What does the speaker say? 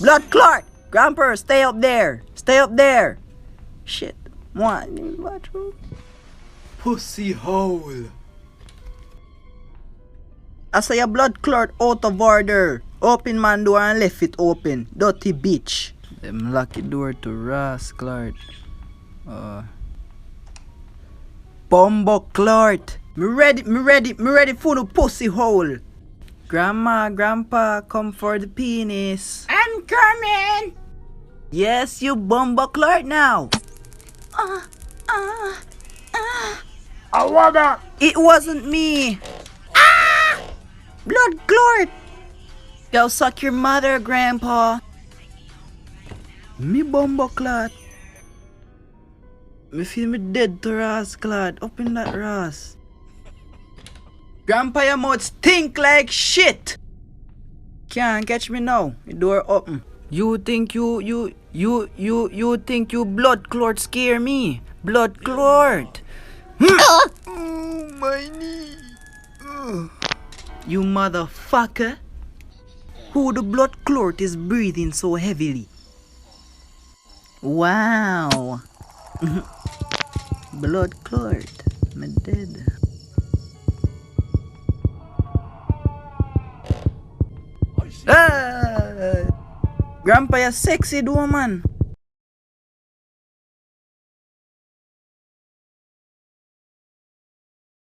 Blood clot! Grandpa, stay up there. Stay up there. Shit. What? Pussy hole. I say a blood clot out of order. Open man door and left it open. Dirty bitch. Them lucky door to Ross Clark. Bumbo Clark. Me ready for the pussy hole. Grandma, grandpa, come for the penis. I'm coming. Yes, you Bumbo Clark now. I wanna. It wasn't me. Blood clot. Go suck your mother, grandpa. Me Bumbo Clot. Me feel me dead to Ross Clot. Open that Ross. Grandpa, your mouth stink like shit. Can't catch me now. The door open. You think you think you blood clot scare me? Blood clot. Oh, my knee. You motherfucker. Who the blood clot is breathing so heavily? Wow. Blood clot. I'm dead. Ah! Grandpa, you're sexy, woman.